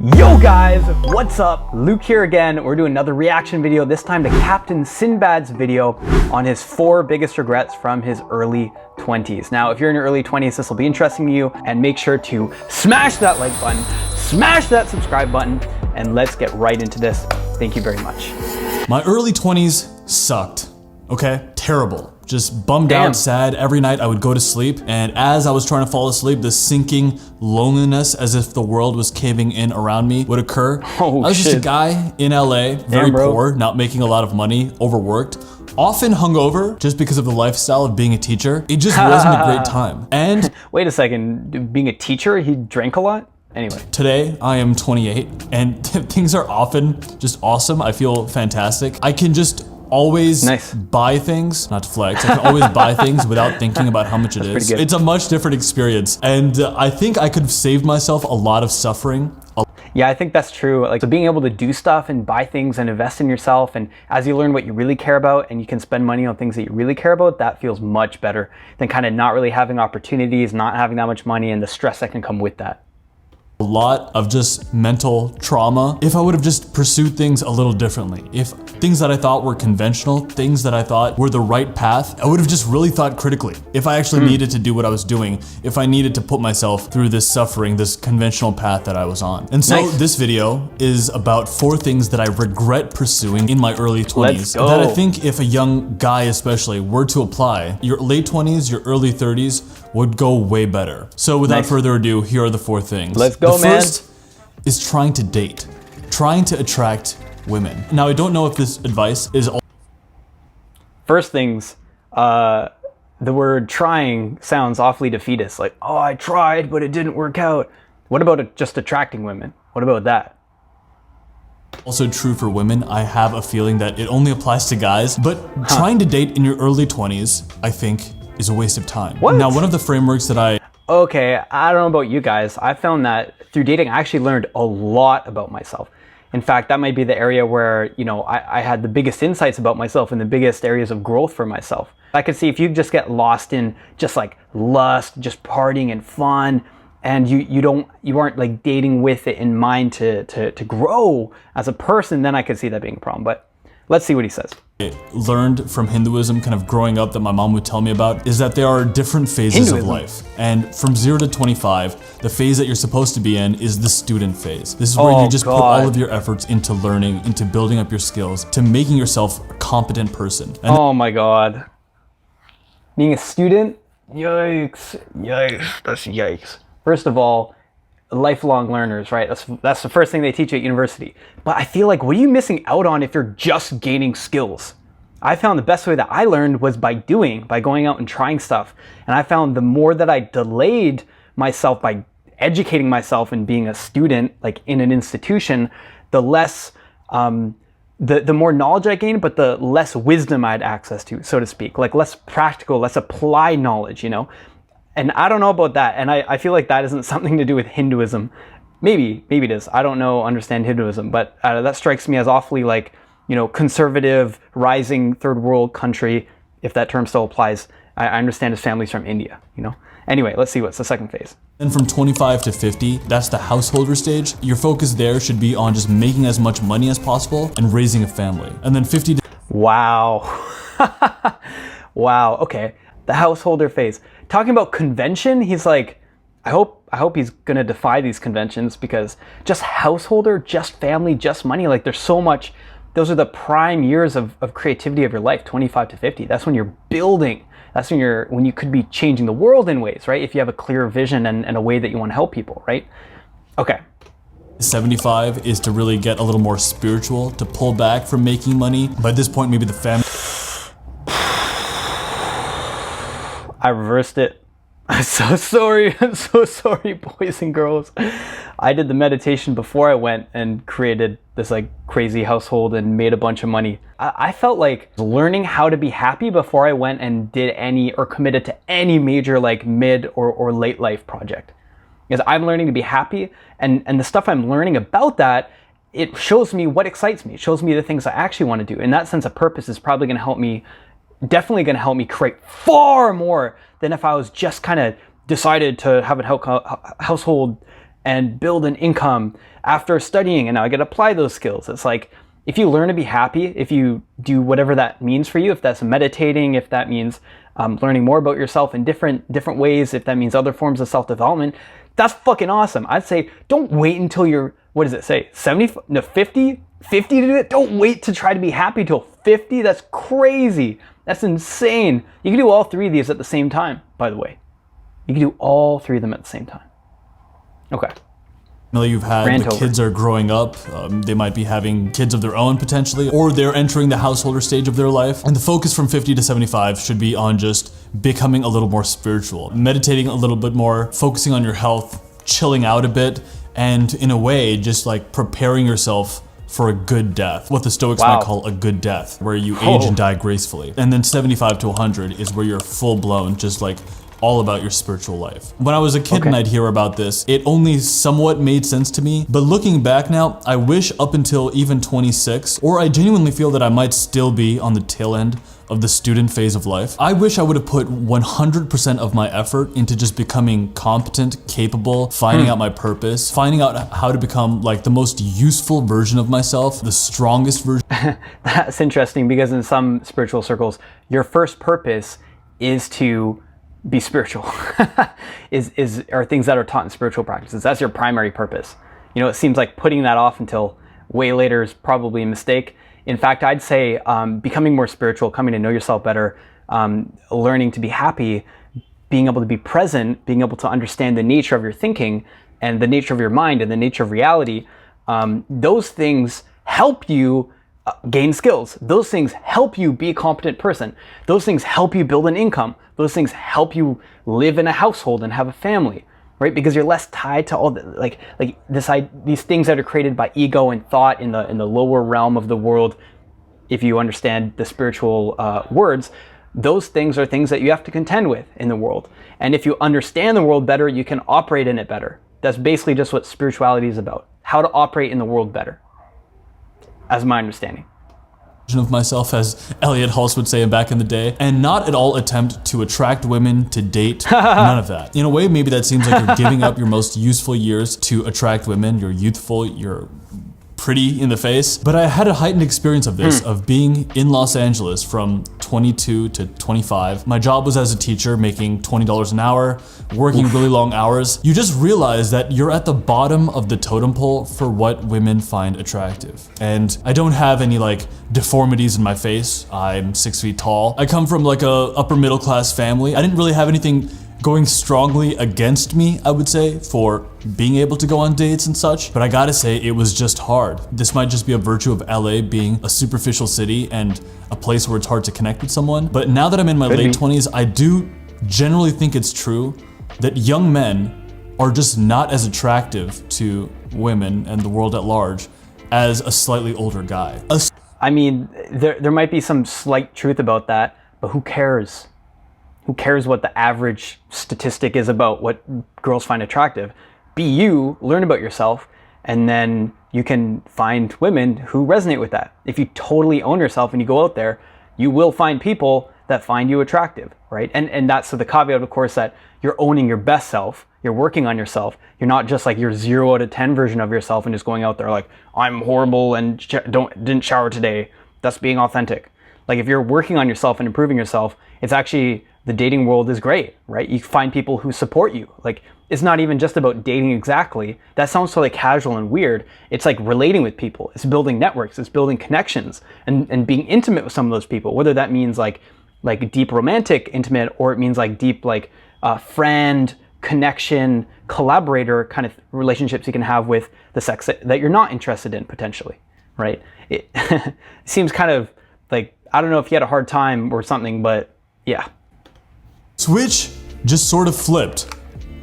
Yo guys, what's up? Luke here again. We're doing another reaction video, this time to Captain Sinbad's video on his 4 biggest regrets from his early 20s. Now, if you're in your early 20s, this will be interesting to you, and make sure to smash that like button, smash that subscribe button, and let's get right into this. Thank you very much. My early 20s sucked, okay? Terrible. Just bummed Damn. out, sad. Every night I would go to sleep, and as I was trying to fall asleep, the sinking loneliness as if the world was caving in around me would occur. Oh, I was just a shit. guy in LA, very poor, not making a lot of money, overworked, often hungover just because of the lifestyle of being a teacher. It just wasn't a great time. And Wait a second, being a teacher, he drank a lot? Anyway. today I am 28 and things are often just awesome. I feel fantastic. I can just always buy things, not to flex, I can always buy things without thinking about how much it is. It's a much different experience, and I think I could have saved myself a lot of suffering. Yeah, I think that's true. Like, so being able to do stuff and buy things and invest in yourself, and as you learn what you really care about and you can spend money on things that you really care about, that feels much better than kind of not really having opportunities, not having that much money, and the stress that can come with that. A lot of just mental trauma if I would have just pursued things a little differently. If things that I thought were conventional, things that I thought were the right path, I would have just really thought critically. If I actually needed to do what I was doing, if I needed to put myself through this suffering, this conventional path that I was on. And so this video is about 4 things that I regret pursuing in my early 20s that I think if a young guy especially were to apply, your late 20s, your early 30s would go way better. So without further ado, here are the 4 things. Let's go, man. The first is trying to date, trying to attract women. Now, I don't know if this advice is all. First things, the word trying sounds awfully defeatist. Like, oh, I tried, but it didn't work out. What about just attracting women? What about that? Also true for women. I have a feeling that it only applies to guys, but trying to date in your early 20s, I think, is a waste of time. What? Now, one of the frameworks that Okay, I don't know about you guys. I found that through dating, I actually learned a lot about myself. In fact, that might be the area where, you know, I had the biggest insights about myself and the biggest areas of growth for myself. I could see if you just get lost in just like lust, just partying and fun, and you aren't like dating with it in mind to grow as a person, then I could see that being a problem. But let's see what he says. I learned from Hinduism, kind of growing up, that my mom would tell me about, is that there are different phases of life. And from 0 to 25, the phase that you're supposed to be in is the student phase. This is where you just put all of your efforts into learning, into building up your skills, to making yourself a competent person. And oh my God. Being a student? Yikes. Yikes. That's yikes. First of all, lifelong learners, right? That's the first thing they teach you at university. But I feel like, what are you missing out on if you're just gaining skills? I found the best way that I learned was by going out and trying stuff. And I found the more that I delayed myself by educating myself and being a student, like in an institution, the less, the more knowledge I gained, but the less wisdom I had access to, so to speak. Like less practical, less applied knowledge, you know? And I don't know about that, and I feel like that isn't something to do with Hinduism. Maybe it is. I don't understand Hinduism, but that strikes me as awfully like, you know, conservative, rising third world country, if that term still applies. I understand his family's from India, you know? Anyway, let's see what's the second phase. then from 25 to 50, that's the householder stage. Your focus there should be on just making as much money as possible and raising a family. And then 50 to Wow. Wow, okay. The householder phase. Talking about convention, he's like, I hope he's gonna defy these conventions, because just householder, just family, just money, like there's so much. Those are the prime years of creativity of your life, 25 to 50. That's when you're building. That's when you could be changing the world in ways, right? If you have a clear vision and a way that you want to help people, right? Okay. 75 is to really get a little more spiritual, to pull back from making money. By this point, maybe the family. I reversed it. I'm so sorry. I'm so sorry, boys and girls. I did the meditation before I went and created this like crazy household and made a bunch of money. I felt like learning how to be happy before I went and did any or committed to any major like mid or late life project. Because I'm learning to be happy, and the stuff I'm learning about that, it shows me what excites me. It shows me the things I actually want to do. In that sense of purpose is probably going to help me, definitely going to help me create far more than if I was just kind of decided to have a household and build an income after studying, and now I get to apply those skills. It's like, if you learn to be happy, if you do whatever that means for you, if that's meditating, if that means learning more about yourself in different ways, if that means other forms of self-development, that's fucking awesome. I'd say don't wait until you're, what does it say, 70, no, 50 to do it. Don't wait to try to be happy till 50. That's crazy. That's insane. You can do all three of these at the same time, by the way. You can do all three of them at the same time. Okay. You've had the kids are growing up, they might be having kids of their own potentially, or they're entering the householder stage of their life. And the focus from 50 to 75 should be on just becoming a little more spiritual, meditating a little bit more, focusing on your health, chilling out a bit, and in a way, just like preparing yourself for a good death, what the Stoics might call a good death, where you age and die gracefully. And then 75 to 100 is where you're full blown, just like all about your spiritual life. When I was a kid and I'd hear about this, it only somewhat made sense to me. But looking back now, I wish up until even 26, or I genuinely feel that I might still be on the tail end of the student phase of life, I wish I would have put 100% of my effort into just becoming competent, capable, finding out my purpose, finding out how to become like the most useful version of myself, the strongest version. That's interesting, because in some spiritual circles, your first purpose is to be spiritual. are things that are taught in spiritual practices. That's your primary purpose. You know, it seems like putting that off until way later is probably a mistake. In fact, I'd say becoming more spiritual, coming to know yourself better, learning to be happy, being able to be present, being able to understand the nature of your thinking and the nature of your mind and the nature of reality, those things help you gain skills. Those things help you be a competent person. Those things help you build an income. Those things help you live in a household and have a family, right? Because you're less tied to all the these things that are created by ego and thought in the lower realm of the world. If you understand the spiritual words, those things are things that you have to contend with in the world. And if you understand the world better, you can operate in it better. That's basically just what spirituality is about. How to operate in the world better, as my understanding. Of myself, as Elliot Hulse would say back in the day, and not at all attempt to attract women, to date, none of that. In a way, maybe that seems like you're giving up your most useful years to attract women. You're youthful, you're pretty in the face. But I had a heightened experience of this, of being in Los Angeles from 22 to 25. My job was as a teacher, making $20 an hour, working really long hours. You just realize that you're at the bottom of the totem pole for what women find attractive. And I don't have any like deformities in my face. I'm 6 feet tall. I come from like a upper middle class family. I didn't really have anything going strongly against me, I would say, for being able to go on dates and such. But I gotta say, it was just hard. This might just be a virtue of LA being a superficial city and a place where it's hard to connect with someone. But now that I'm in my late 20s, I do generally think it's true that young men are just not as attractive to women and the world at large as a slightly older guy. I mean, there might be some slight truth about that, but who cares? Who cares what the average statistic is about what girls find attractive? Be you, learn about yourself, and then you can find women who resonate with that. If you totally own yourself and you go out there, you will find people that find you attractive, right? And that's the caveat, of course, that you're owning your best self, you're working on yourself. You're not just like your 0 out of 10 version of yourself and just going out there like, I'm horrible and didn't shower today. That's being authentic. Like if you're working on yourself and improving yourself, it's actually, the dating world is great, right? You find people who support you. Like it's not even just about dating exactly. That sounds so like casual and weird. It's like relating with people. It's building networks. It's building connections and being intimate with some of those people, whether that means like deep romantic intimate, or it means like deep like friend, connection, collaborator kind of relationships you can have with the sex that you're not interested in potentially, right? It seems kind of like, I don't know if you had a hard time or something, but yeah. Switch just sort of flipped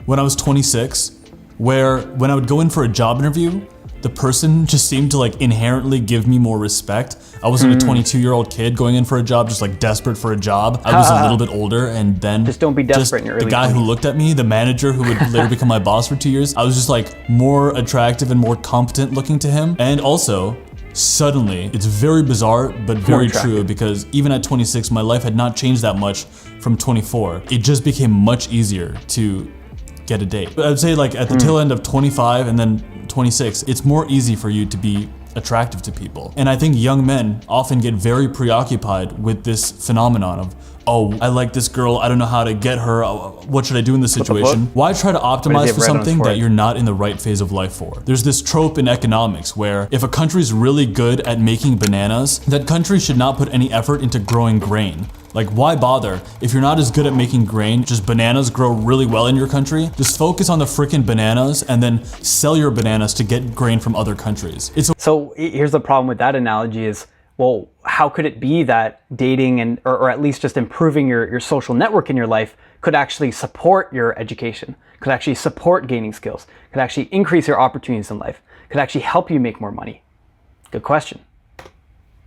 when I was 26, where when I would go in for a job interview, the person just seemed to like inherently give me more respect. I wasn't a 22-year-old kid going in for a job, just like desperate for a job. I was a little bit older, and then just don't be desperate in your early the guy 20s. who looked at me, the manager who would later become my boss for 2 years, I was just like more attractive and more competent looking to him. And also, suddenly, it's very bizarre, but very true, because even at 26, my life had not changed that much from 24. It just became much easier to get a date. But I'd say like at the tail end of 25 and then 26, it's more easy for you to be attractive to people. And I think young men often get very preoccupied with this phenomenon of, oh, I like this girl, I don't know how to get her, what should I do in this situation? Why try to optimize for something that you're not in the right phase of life for? There's this trope in economics where if a country's really good at making bananas, that country should not put any effort into growing grain. Like, why bother? If you're not as good at making grain, just bananas grow really well in your country, just focus on the frickin' bananas and then sell your bananas to get grain from other countries. So here's the problem with that analogy is, well, how could it be that dating and or at least just improving your social network in your life could actually support your education, could actually support gaining skills, could actually increase your opportunities in life, could actually help you make more money? Good question.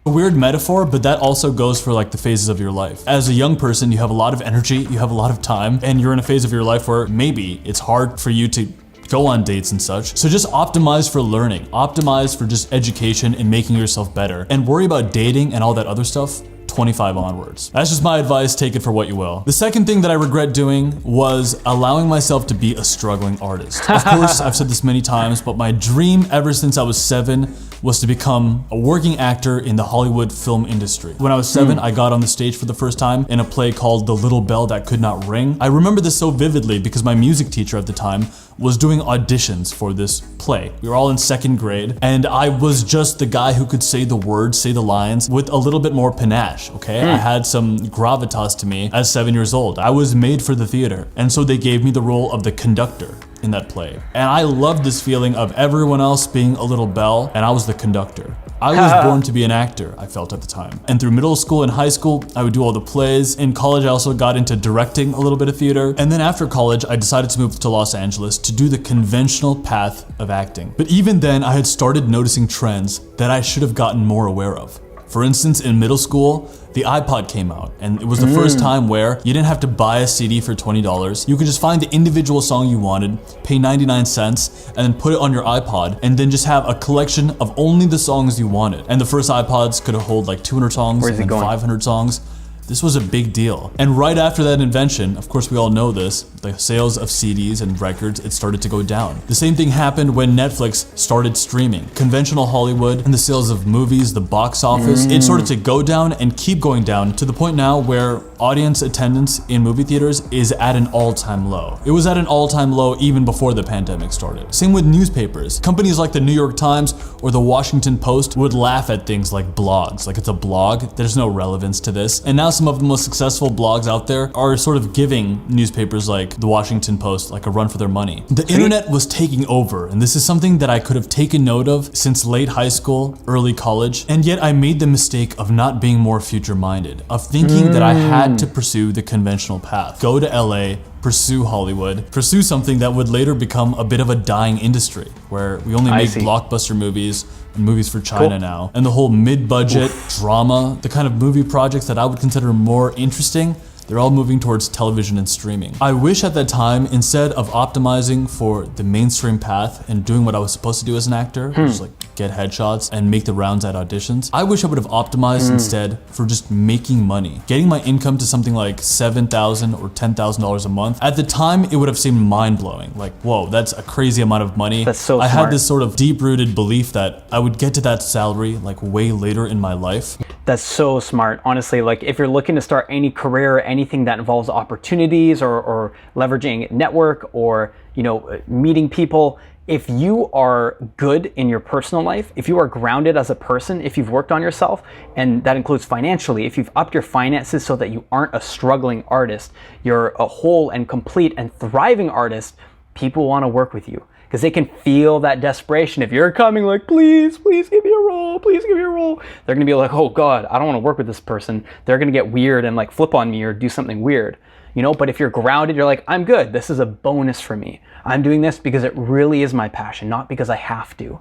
A weird metaphor, but that also goes for like the phases of your life. As a young person, you have a lot of energy, you have a lot of time, and you're in a phase of your life where maybe it's hard for you to go on dates and such. So just optimize for learning, optimize for just education and making yourself better, and worry about dating and all that other stuff 25 onwards. That's just my advice, take it for what you will. The second thing that I regret doing was allowing myself to be a struggling artist. Of course, I've said this many times, but my dream ever since I was 7 was to become a working actor in the Hollywood film industry. When I was 7, I got on the stage for the first time in a play called The Little Bell That Could Not Ring. I remember this so vividly because my music teacher at the time was doing auditions for this play. We were all in 2nd grade, and I was just the guy who could say the words, say the lines with a little bit more panache, okay? I had some gravitas to me at 7 years old. I was made for the theater, and so they gave me the role of the conductor in that play. And I loved this feeling of everyone else being a little bell, and I was the conductor. I was born to be an actor, I felt at the time. And through middle school and high school, I would do all the plays. In college, I also got into directing a little bit of theater. And then after college, I decided to move to Los Angeles to do the conventional path of acting. But even then, I had started noticing trends that I should have gotten more aware of. For instance, in middle school, the iPod came out, and it was the first time where you didn't have to buy a CD for $20. You could just find the individual song you wanted, pay 99 cents, and then put it on your iPod, and then just have a collection of only the songs you wanted. And the first iPods could hold like 200 songs and then 500 songs. This was a big deal. And right after that invention, of course we all know this, the sales of CDs and records, it started to go down. The same thing happened when Netflix started streaming. Conventional Hollywood and the sales of movies, the box office, it started to go down and keep going down to the point now where audience attendance in movie theaters is at an all-time low. It was at an all-time low even before the pandemic started. Same with newspapers. Companies like the New York Times or the Washington Post would laugh at things like blogs. Like, it's a blog, there's no relevance to this. And now some of the most successful blogs out there are sort of giving newspapers like the Washington Post like a run for their money. The internet was taking over, and this is something that I could have taken note of since late high school, early college, and yet I made the mistake of not being more future-minded, of thinking that I had to pursue the conventional path. Go to LA, pursue Hollywood, pursue something that would later become a bit of a dying industry, where we only make blockbuster movies, movies for China now, and the whole mid-budget drama, the kind of movie projects that I would consider more interesting, they're all moving towards television and streaming. I wish at that time, instead of optimizing for the mainstream path and doing what I was supposed to do as an actor, just like get headshots and make the rounds at auditions, I wish I would have optimized instead for just making money. Getting my income to something like $7,000 or $10,000 a month. At the time, it would have seemed mind-blowing. Like, whoa, that's a crazy amount of money. That's so I smart. had this sort of deep-rooted belief that I would get to that salary like way later in my life. That's so smart. Honestly, like if you're looking to start any career or anything that involves opportunities or leveraging network or, you know, meeting people, if you are good in your personal life, if you are grounded as a person, if you've worked on yourself, and that includes financially, if you've upped your finances so that you aren't a struggling artist, you're a whole and complete and thriving artist, people want to work with you. Because they can feel that desperation. If you're coming like, please give me a role, please give me a role. They're gonna be like, oh God, I don't wanna work with this person. They're gonna get weird and like flip on me or do something weird. You know, but if you're grounded, you're like, I'm good. This is a bonus for me. I'm doing this because it really is my passion, not because I have to.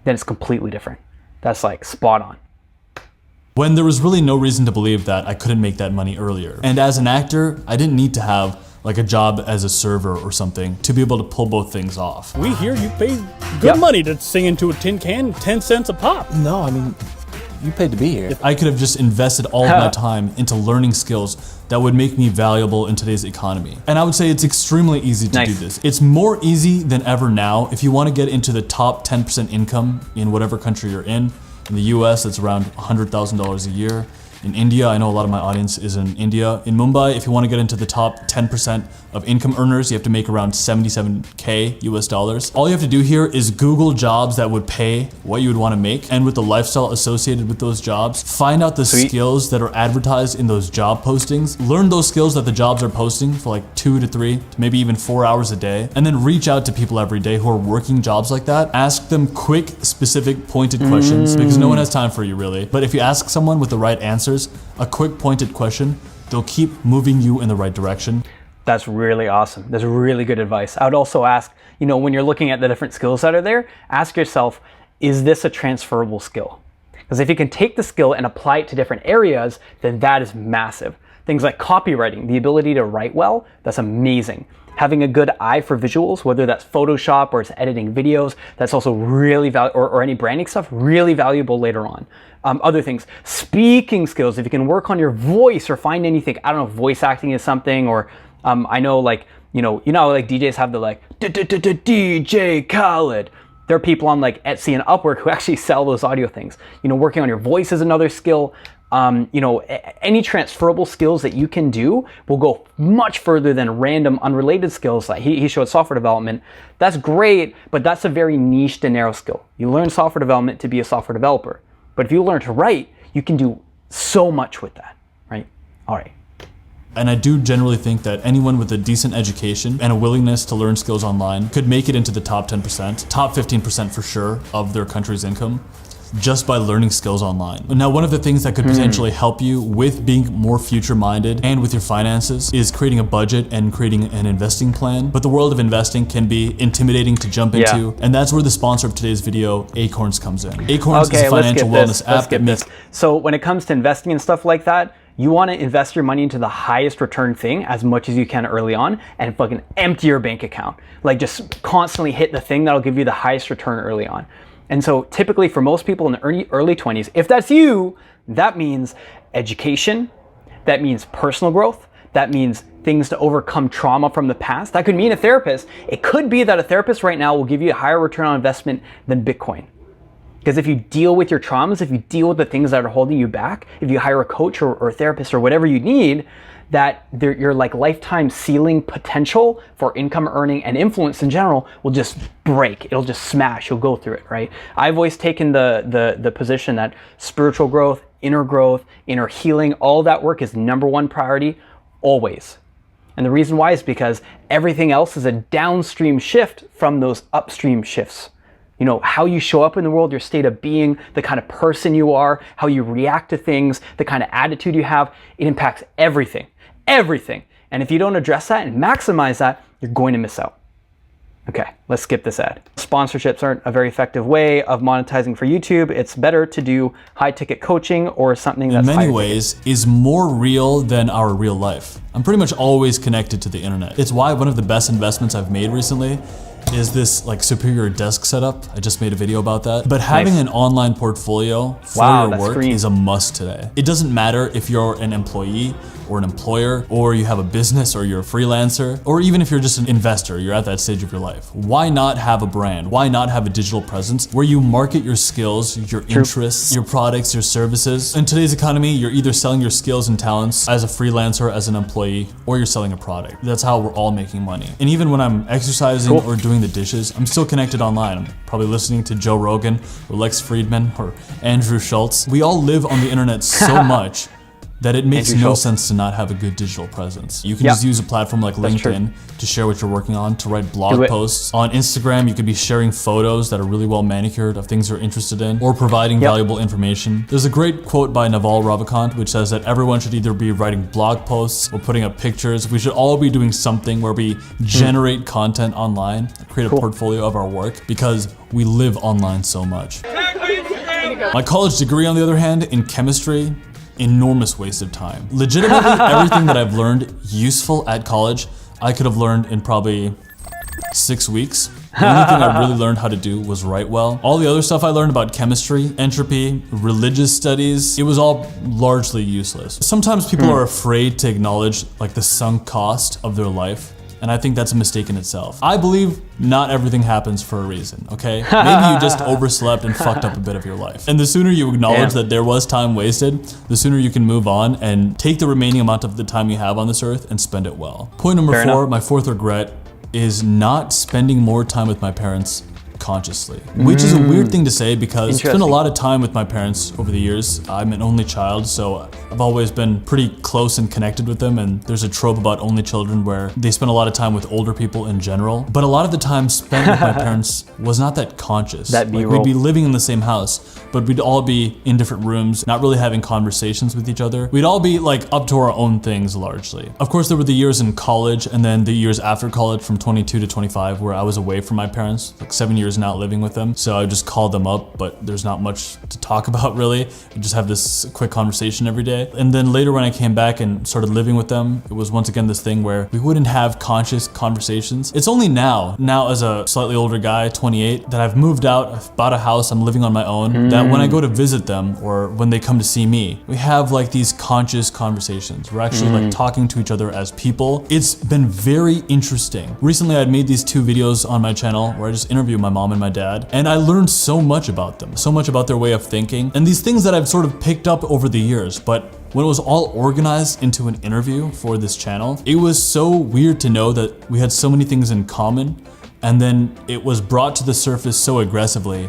Then it's completely different. That's like spot on. When there was really no reason to believe that I couldn't make that money earlier. And as an actor, I didn't need to have like a job as a server or something to be able to pull both things off. We hear you pay good money to sing into a tin can, 10 cents a pop. No, I mean, you paid to be here. I could have just invested all of my time into learning skills that would make me valuable in today's economy. And I would say it's extremely easy to do Nice. this. It's more easy than ever now. If you want to get into the top 10% income in whatever country you're in the US, it's around $100,000 a year. In India, I know a lot of my audience is in India. In Mumbai, if you want to get into the top 10% of income earners, you have to make around 77K US dollars. All you have to do here is Google jobs that would pay what you would want to make, and with the lifestyle associated with those jobs, find out the Sweet. skills that are advertised in those job postings. Learn those skills that the jobs are posting for like 2 to 3 to maybe even 4 hours a day, and then reach out to people every day who are working jobs like that. Ask them quick, specific, pointed questions, because no one has time for you really. But if you ask someone with the right answers, a quick pointed question, they'll keep moving you in the right direction. That's really awesome. That's really good advice. I would also ask, when you're looking at the different skills that are there, ask yourself, is this a transferable skill? Because if you can take the skill and apply it to different areas, then that is massive. Things like copywriting, the ability to write well, that's amazing. Having a good eye for visuals, whether that's Photoshop or it's editing videos, that's also really valuable, or any branding stuff, really valuable later on. Other things, speaking skills, if you can work on your voice or find anything, I don't know, voice acting is something, or I know like, like DJs have the like, DJ Khaled. There are people on like Etsy and Upwork who actually sell those audio things. Working on your voice is another skill. Any transferable skills that you can do will go much further than random unrelated skills. Like he showed software development. That's great, but that's a very niche and narrow skill. You learn software development to be a software developer. But if you learn to write, you can do so much with that, right? All right. And I do generally think that anyone with a decent education and a willingness to learn skills online could make it into the top 10%, top 15% for sure of their country's income, just by learning skills online. Now, one of the things that could potentially help you with being more future-minded and with your finances is creating a budget and creating an investing plan. But the world of investing can be intimidating to jump into, and that's where the sponsor of today's video, Acorns, comes in. Acorns is a financial wellness app that makes... So when it comes to investing and stuff like that, you want to invest your money into the highest return thing as much as you can early on, and fucking empty your bank account. Like just constantly hit the thing that'll give you the highest return early on. And so typically for most people in the early 20s, if that's you, that means education, that means personal growth, that means things to overcome trauma from the past. That could mean a therapist. It could be that a therapist right now will give you a higher return on investment than Bitcoin. Because if you deal with your traumas, if you deal with the things that are holding you back, if you hire a coach or a therapist or whatever you need, that your like lifetime ceiling potential for income earning and influence in general will just break. It'll just smash. You'll go through it, right? I've always taken the position that spiritual growth, inner healing, all that work is number one priority, always. And the reason why is because everything else is a downstream shift from those upstream shifts. How you show up in the world, your state of being, the kind of person you are, how you react to things, the kind of attitude you have, it impacts everything. Everything. And if you don't address that and maximize that, you're going to miss out. Okay, let's skip this ad. Sponsorships aren't a very effective way of monetizing for YouTube. It's better to do high-ticket coaching or something that's in many ways is more real than our real life. I'm pretty much always connected to the internet. It's why one of the best investments I've made recently is this like superior desk setup. I just made a video about that. But having an online portfolio for your work is a must today. It doesn't matter if you're an employee or an employer, or you have a business, or you're a freelancer, or even if you're just an investor, you're at that stage of your life. Why not have a brand? Why not have a digital presence where you market your skills, your interests, your products, your services? In today's economy, you're either selling your skills and talents as a freelancer, as an employee, or you're selling a product. That's how we're all making money. And even when I'm exercising or doing the dishes, I'm still connected online. I'm probably listening to Joe Rogan, or Lex Friedman, or Andrew Schultz. We all live on the internet so much that it makes no sense to not have a good digital presence. You can just use a platform like LinkedIn to share what you're working on, to write blog posts. On Instagram, you could be sharing photos that are really well manicured of things you're interested in, or providing valuable information. There's a great quote by Naval Ravikant which says that everyone should either be writing blog posts or putting up pictures. We should all be doing something where we generate content online, create a portfolio of our work, because we live online so much. My college degree, on the other hand, in chemistry, enormous waste of time. Legitimately, everything that I've learned useful at college, I could have learned in probably 6 weeks. The only thing I really learned how to do was write well. All the other stuff I learned about chemistry, entropy, religious studies, it was all largely useless. Sometimes people are afraid to acknowledge like the sunk cost of their life. And I think that's a mistake in itself. I believe not everything happens for a reason, okay? Maybe you just overslept and fucked up a bit of your life. And the sooner you acknowledge that there was time wasted, the sooner you can move on and take the remaining amount of the time you have on this earth and spend it well. Point number four, my fourth regret is not spending more time with my parents consciously, which is a weird thing to say because I spent a lot of time with my parents over the years. I'm an only child, so I've always been pretty close and connected with them, and there's a trope about only children where they spend a lot of time with older people in general, but a lot of the time spent with my parents was not that conscious. Like, we'd be living in the same house, but we'd all be in different rooms, not really having conversations with each other. We'd all be like up to our own things largely. Of course, there were the years in college and then the years after college from 22 to 25 where I was away from my parents, like 7 years not living with them. So I just called them up, but there's not much to talk about really. We just have this quick conversation every day. And then later when I came back and started living with them, it was once again this thing where we wouldn't have conscious conversations. It's only now as a slightly older guy, 28, that I've moved out, I've bought a house, I'm living on my own, that when I go to visit them or when they come to see me, we have like these conscious conversations. We're actually like talking to each other as people. It's been very interesting. Recently I'd made these 2 videos on my channel where I just interview my mom and my dad, and I learned so much about them, so much about their way of thinking, and these things that I've sort of picked up over the years, but when it was all organized into an interview for this channel, it was so weird to know that we had so many things in common, and then it was brought to the surface so aggressively.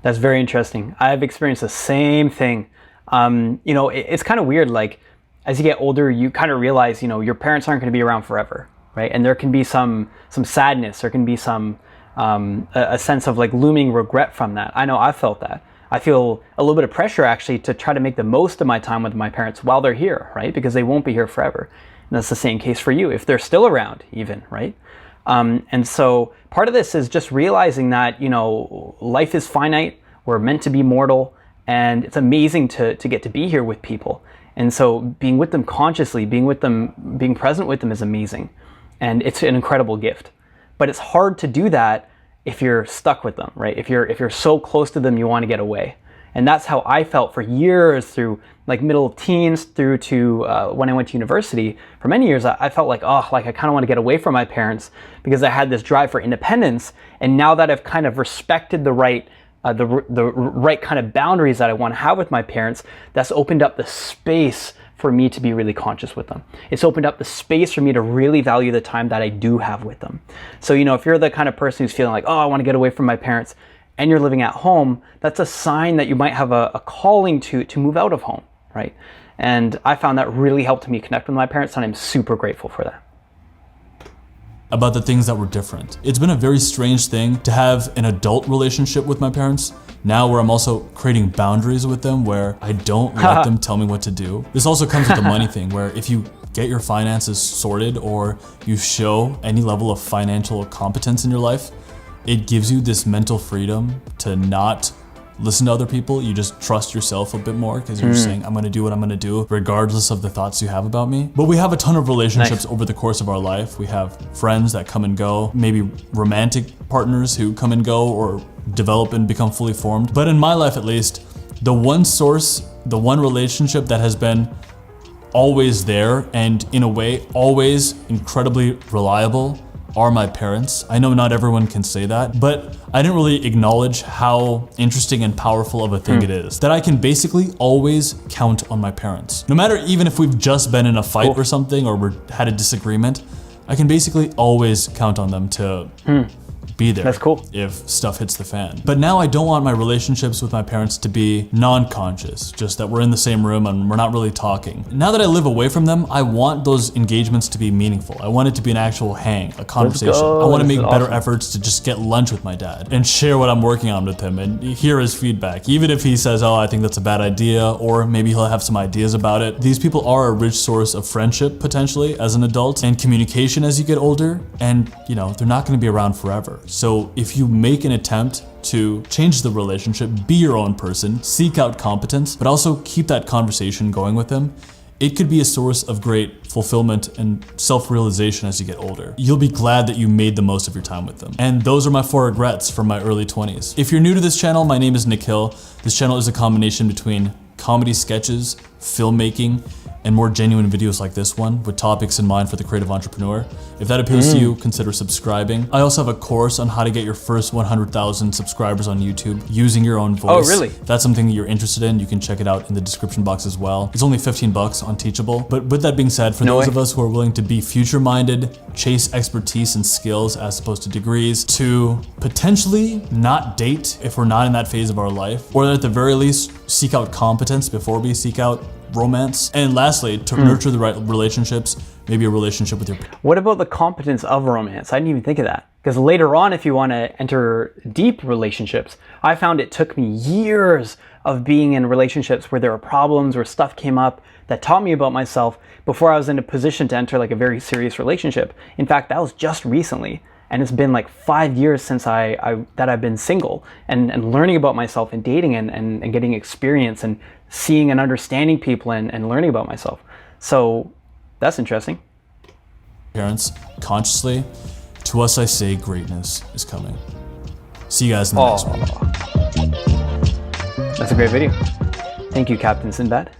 That's very interesting. I've experienced the same thing. You know, it's kind of weird, like as you get older, you kind of realize, you know, your parents aren't going to be around forever, right? And there can be some sadness, there can be some a sense of like looming regret from that. I know I felt that. I feel a little bit of pressure actually to try to make the most of my time with my parents while they're here, right? Because they won't be here forever. And that's the same case for you, if they're still around even, right? And so part of this is just realizing that, you know, life is finite, we're meant to be mortal, and it's amazing to get to be here with people. And so being with them consciously, being present with them is amazing. And it's an incredible gift. But it's hard to do that if you're stuck with them, right? If you're so close to them, you want to get away. And that's how I felt for years, through like middle teens through to when I went to university. For many years, I felt like, I kind of want to get away from my parents because I had this drive for independence. And now that I've kind of respected the right kind of boundaries that I want to have with my parents, that's opened up the space for me to be really conscious with them. It's opened up the space for me to really value the time that I do have with them. So, you know, if you're the kind of person who's feeling like, I want to get away from my parents, and you're living at home, that's a sign that you might have a calling to move out of home, right? And I found that really helped me connect with my parents, and I'm super grateful for that. About the things that were different. It's been a very strange thing to have an adult relationship with my parents, now where I'm also creating boundaries with them where I don't let them tell me what to do. This also comes with the money thing, where if you get your finances sorted or you show any level of financial competence in your life, it gives you this mental freedom to not listen to other people. You just trust yourself a bit more because you're just saying, I'm gonna do what I'm gonna do regardless of the thoughts you have about me. But we have a ton of relationships over the course of our life. We have friends that come and go, maybe romantic partners who come and go or develop and become fully formed. But in my life at least, the one source, the one relationship that has been always there and in a way always incredibly reliable are my parents. I know not everyone can say that, but I didn't really acknowledge how interesting and powerful of a thing it is. That I can basically always count on my parents. No matter even if we've just been in a fight or something, or we had a disagreement, I can basically always count on them to be there. That's cool. If stuff hits the fan. But now I don't want my relationships with my parents to be non-conscious, just that we're in the same room and we're not really talking. Now that I live away from them, I want those engagements to be meaningful. I want it to be an actual hang, a conversation. I want to make better efforts to just get lunch with my dad and share what I'm working on with him and hear his feedback. Even if he says, I think that's a bad idea, or maybe he'll have some ideas about it. These people are a rich source of friendship potentially as an adult and communication as you get older, and you know, they're not going to be around forever. So if you make an attempt to change the relationship, be your own person, seek out competence, but also keep that conversation going with them, it could be a source of great fulfillment and self-realization as you get older. You'll be glad that you made the most of your time with them. And those are my 4 regrets from my early 20s. If you're new to this channel, my name is Nick Hill. This channel is a combination between comedy sketches, filmmaking, and more genuine videos like this one with topics in mind for the creative entrepreneur. If that appeals to you, consider subscribing. I also have a course on how to get your first 100,000 subscribers on YouTube using your own voice. Oh, really? If that's something that you're interested in, you can check it out in the description box as well. It's only 15 bucks on Teachable. But with that being said, for those of us who are willing to be future-minded, chase expertise and skills as opposed to degrees, to potentially not date if we're not in that phase of our life, or at the very least, seek out competence before we seek out romance. And lastly, to nurture the right relationships, maybe a relationship with your... What about the competence of romance? I didn't even think of that. Because later on, if you want to enter deep relationships, I found it took me years of being in relationships where there were problems, where stuff came up that taught me about myself before I was in a position to enter like a very serious relationship. In fact, that was just recently. And it's been like 5 years since I've been single and learning about myself and dating and getting experience and seeing and understanding people and learning about myself. So that's interesting. Parents, consciously, to us I say greatness is coming. See you guys in the next one. That's a great video. Thank you, Captain Sinbad.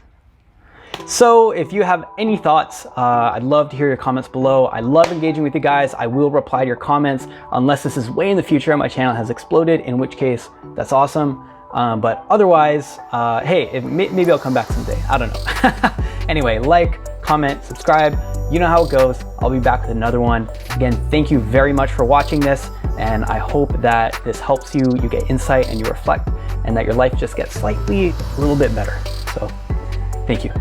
So if you have any thoughts, I'd love to hear your comments below. I love engaging with you guys. I will reply to your comments unless this is way in the future and my channel has exploded, in which case that's awesome. But otherwise, hey, maybe I'll come back someday. I don't know. Anyway, like, comment, subscribe. You know how it goes. I'll be back with another one. Again, thank you very much for watching this. And I hope that this helps you, you get insight and you reflect, and that your life just gets slightly a little bit better. So thank you.